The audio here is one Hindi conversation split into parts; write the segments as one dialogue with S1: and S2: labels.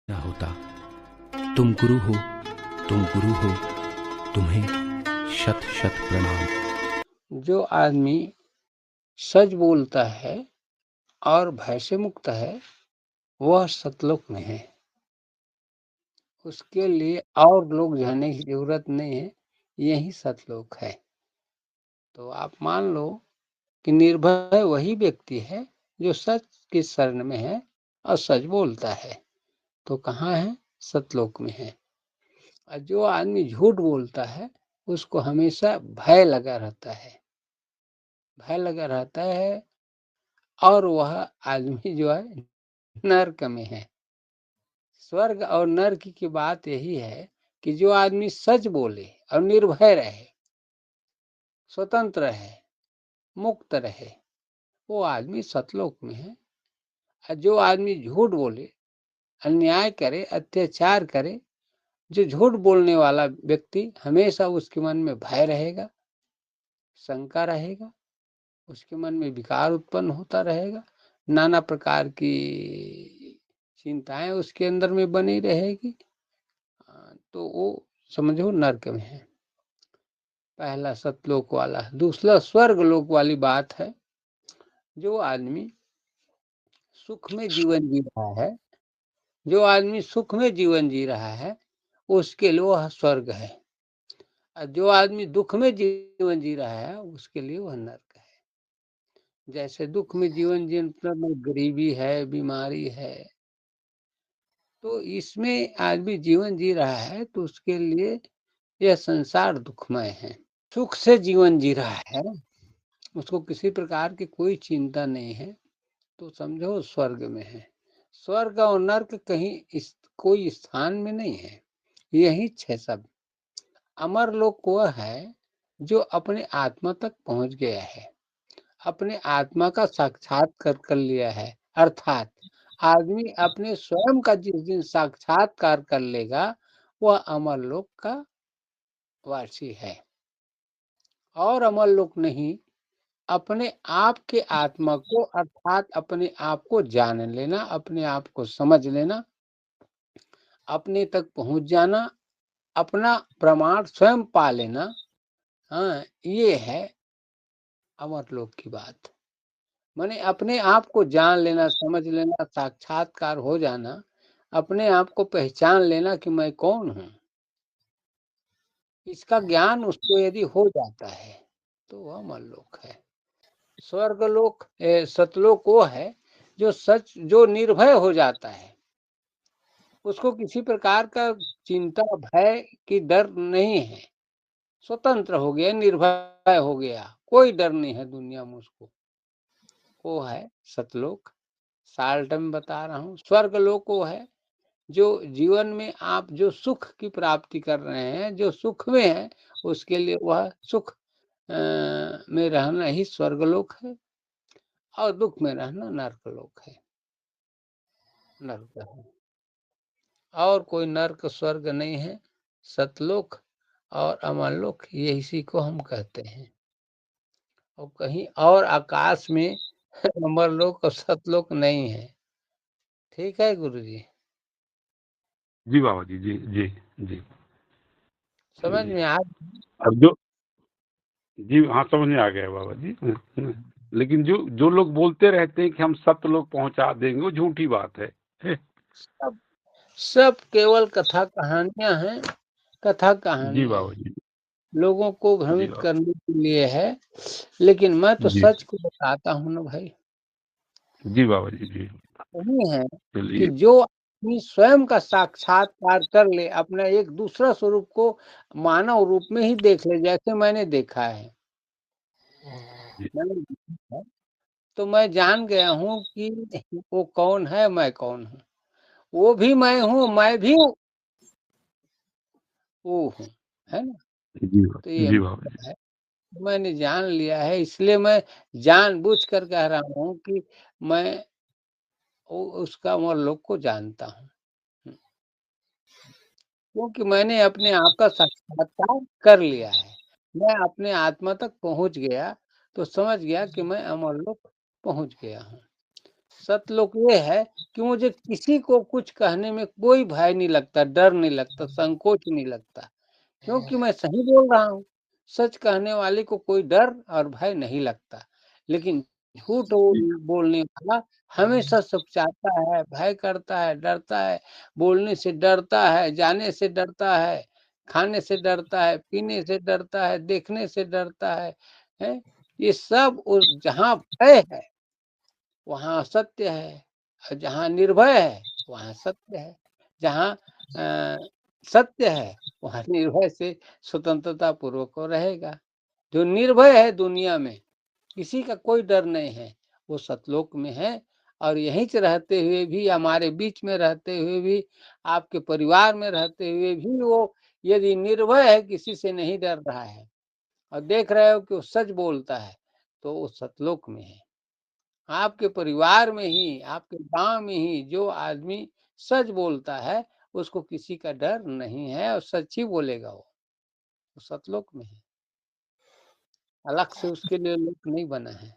S1: क्या होता। तुम गुरु हो, तुम गुरु हो, तुम्हें शत शत प्रणाम।
S2: जो आदमी सच बोलता है और भय से मुक्त है वह सतलोक में है। उसके लिए और लोग जाने की जरूरत नहीं है, यही सतलोक है। तो आप मान लो कि निर्भय वही व्यक्ति है जो सच की शरण में है और सच बोलता है। तो कहाँ है? सतलोक में है। और जो आदमी झूठ बोलता है उसको हमेशा भय लगा रहता है, भय लगा रहता है, और वह आदमी जो है नर्क में है। स्वर्ग और नर्क की बात यही है कि जो आदमी सच बोले और निर्भय रहे, स्वतंत्र रहे, मुक्त रहे, वो आदमी सतलोक में है। और जो आदमी झूठ बोले, अन्याय करे, अत्याचार करे, जो झूठ बोलने वाला व्यक्ति हमेशा उसके मन में भय रहेगा, शंका रहेगा, उसके मन में विकार उत्पन्न होता रहेगा, नाना प्रकार की चिंताएं उसके अंदर में बनी रहेगी। तो वो समझो नर्क में है। पहला सतलोक वाला। दूसरा स्वर्ग लोक वाली बात है। जो आदमी सुख में जीवन जी रहा है, जो आदमी सुख में जीवन जी रहा है, उसके लिए वह स्वर्ग है। और जो आदमी दुख में जीवन जी रहा है उसके लिए वह नर्क है। जैसे दुख में जीवन जीने में गरीबी है, बीमारी है, तो इसमें आदमी जीवन जी रहा है तो उसके लिए यह संसार दुखमय है। सुख से जीवन जी रहा है, उसको किसी प्रकार की कोई चिंता नहीं है, तो समझो स्वर्ग में है। स्वर्ग और नर्क कहीं कोई स्थान में नहीं है, यही छह सब। अमर लोक वह है जो अपने आत्मा तक पहुंच गया है, अपने आत्मा का साक्षात्कार कर लिया है। अर्थात आदमी अपने स्वयं का जिस दिन साक्षात्कार कर लेगा वह अमर लोक का वासी है। और अमर लोक नहीं, अपने आप के आत्मा को, अर्थात अपने आप को जान लेना, अपने आप को समझ लेना, अपने तक पहुंच जाना, अपना प्रमाण स्वयं पा लेना, हाँ, ये है अमरलोक की बात। माने अपने आप को जान लेना, समझ लेना, साक्षात्कार हो जाना, अपने आप को पहचान लेना कि मैं कौन हूँ। इसका ज्ञान उसको यदि हो जाता है तो वह अमरलोक है। स्वर्गलोक सतलोक वो है जो सच, जो निर्भय हो जाता है, उसको किसी प्रकार का चिंता, भय की डर नहीं है, स्वतंत्र हो गया, निर्भय हो गया, कोई डर नहीं है दुनिया में उसको, वो है सतलोक। साल्ट में बता रहा हूँ। स्वर्गलोक वो है जो जीवन में आप जो सुख की प्राप्ति कर रहे हैं, जो सुख में है, उसके लिए वह सुख में रहना ही स्वर्गलोक है, और दुख में रहना नर्कलोक है, नर्क है। और कोई नर्क स्वर्ग नहीं है। सतलोक और अमरलोक ये इसी को हम कहते हैं। और कहीं और आकाश में अमरलोक और सतलोक नहीं है। ठीक है गुरु जी?
S3: जी बाबा जी, जी जी जी।
S2: समझ
S3: जी
S2: में आ?
S3: अब जो, जी हाँ, समझ में आ गया बाबा जी। लेकिन जो जो लोग बोलते रहते हैं कि हम सत्य लोग पहुंचा देंगे, वो झूठी बात है।
S2: सब सब केवल कथा कहानियां हैं, कथा
S3: जी
S2: कहानियां
S3: बाबा
S2: हैं,
S3: जी,
S2: लोगों को
S3: जी
S2: भ्रमित
S3: बाबा
S2: करने के लिए है। लेकिन मैं तो
S3: जी,
S2: सच को बताता हूँ ना भाई।
S3: जी बाबा जी, जी।
S2: नहीं है कि
S3: चलिए,
S2: जो आदमी स्वयं का साक्षात्कार कर ले, अपना एक दूसरा स्वरूप को मानव रूप में ही देख ले, जैसे मैंने देखा है,
S3: जी
S2: मैंने देखा है, तो मैं जान गया हूँ कि वो कौन है, मैं कौन हूँ। वो भी मैं हूँ, मैं भी वो हूँ, है ना? तो ये
S3: जी बाबा जी,
S2: है, मैंने जान लिया है, इसलिए मैं जानबूझ कर कह रहा हूँ कि मैं उसका लोग को जानता हूँ। क्योंकि मैंने अपने आप का साक्षात्कार कर लिया है। मैं अपने आत्मा तक पहुँच गया, तो समझ गया कि मैं अमरलोक पहुँच गया हूँ। सतलोक ये है कि मुझे किसी को कुछ कहने में कोई भय नहीं लगता, डर नहीं लगता, संकोच नहीं लगता, क्योंकि मैं सही बोल रहा हूँ। सच कहने वाले को कोई डर और भय नहीं लगता। लेकिन झूठ बोलने वाला हमेशा सचाता है, भय करता है, डरता है, बोलने से डरता है, जाने से डरता है, खाने से डरता है, पीने से डरता है, देखने से डरता है, हैं? ये सब उस जहाँ भय है, वहाँ सत्य है, और जहाँ निर्भय है, वहाँ सत्य है। जहाँ सत्य है, वहाँ निर्भय से स्वतंत्रता पूर्वक वो रहेगा। जो निर्भय है दुनिया में, किसी का कोई डर नहीं है, वो सतलोक में है। और यहीं से रहते हुए भी, हमारे बीच में रहते हुए भी, आपके परिवार में रहते हुए भी वो यदि निर्भय है, किसी से नहीं डर रहा है और देख रहे हो कि वो सच बोलता है, तो वो सतलोक में है। आपके परिवार में ही, आपके गांव में ही जो आदमी सच बोलता है, उसको किसी का डर नहीं है और सच ही बोलेगा वो सतलोक में है। अलग से उसके लिए लोक नहीं बना है।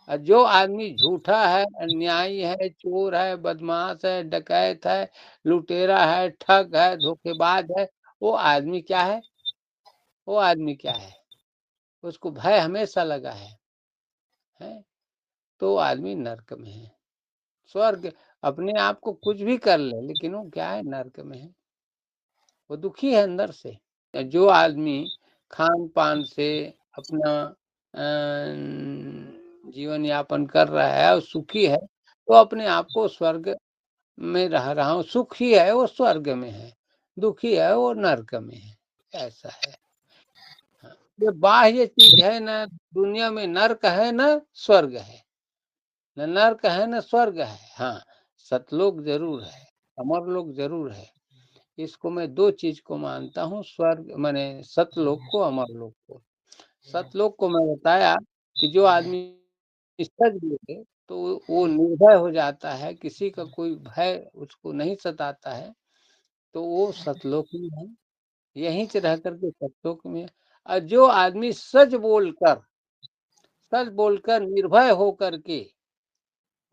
S2: और जो आदमी झूठा है, अन्यायी है, चोर है, बदमाश है, डकैत है, लुटेरा है, ठग है, धोखेबाज है, वो आदमी क्या है? वो आदमी क्या है? उसको भय हमेशा लगा है? तो आदमी नरक में है। स्वर्ग अपने आप को कुछ भी कर ले, लेकिन वो क्या है? नरक में है। वो दुखी है अंदर से। जो आदमी खान पान से अपना जीवन यापन कर रहा है और सुखी है, तो अपने आप को स्वर्ग में रह रहा हूँ। सुखी है वो स्वर्ग में है, दुखी है वो नरक में है, ऐसा है। हाँ, ये बाह्य चीज है, ना दुनिया में नरक है न स्वर्ग है, न नरक है न स्वर्ग है। हाँ, सतलोक जरूर है, अमरलोक जरूर है। इसको मैं दो चीज को मानता हूँ, स्वर्ग माने सतलोक को, अमरलोक को। सतलोक को मैं बताया कि जो आदमी सच बोले तो वो निर्भय हो जाता है, किसी का कोई भय उसको नहीं सताता है, तो वो सतलोक में है। यहीं से रह करके सतलोक में है। और जो आदमी सच बोलकर निर्भय हो करके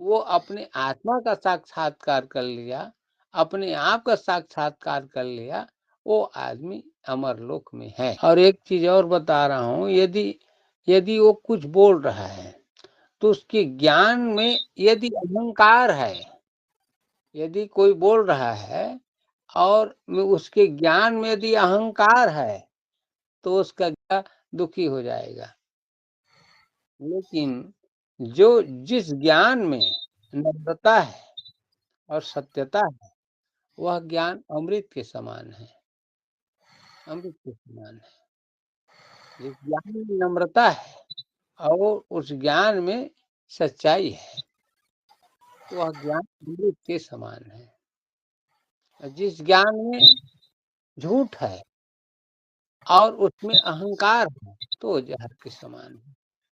S2: वो अपने आत्मा का साक्षात्कार कर लिया, अपने आप का साक्षात्कार कर लिया, वो आदमी अमरलोक में है। और एक चीज और बता रहा हूँ, यदि यदि वो कुछ बोल रहा है तो उसके ज्ञान में यदि अहंकार है, यदि कोई बोल रहा है और उसके ज्ञान में यदि अहंकार है, तो उसका दुखी हो जाएगा। लेकिन जो जिस ज्ञान में नम्रता है और सत्यता है, वह ज्ञान अमृत के समान है, अमृत के समान है। जिस ज्ञान में नम्रता है और उस ज्ञान में सच्चाई है, वह ज्ञान अमृत के समान है। और जिस ज्ञान में झूठ है और उसमें अहंकार है, तो जहर के समान है।